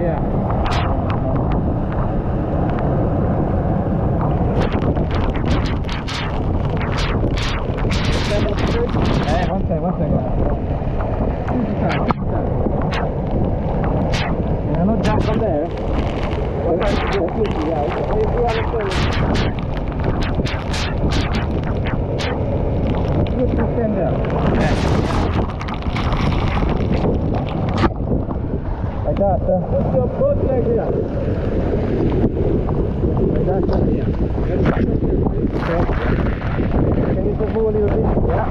Yeah. One second. Can I not jump from there? What time is it? Yeah, if you can stand there. Like that, sir. Put your both legs here. Like that, sir. Yeah. Okay. Can you just move a little bit? Yeah.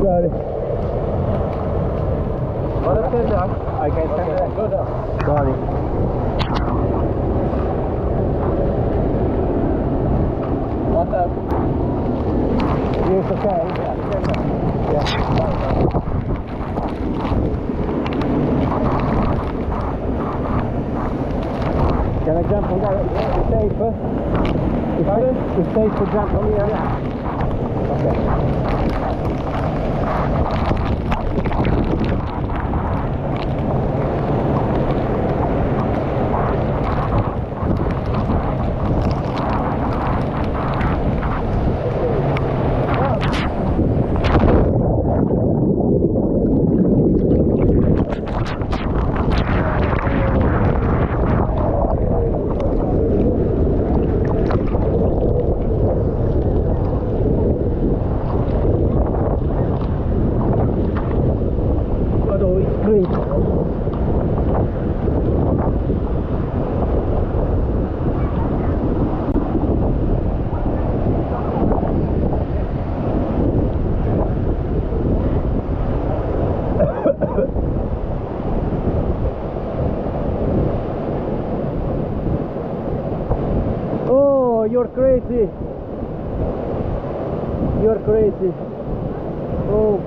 Got it. What is it? I can stand there. Go down. Got it. What's up? Yes, okay. Yeah. Can I jump from there? It's safer. It's safe to jump from here. Yeah. Okay. Oh, you're crazy. You're crazy. Oh.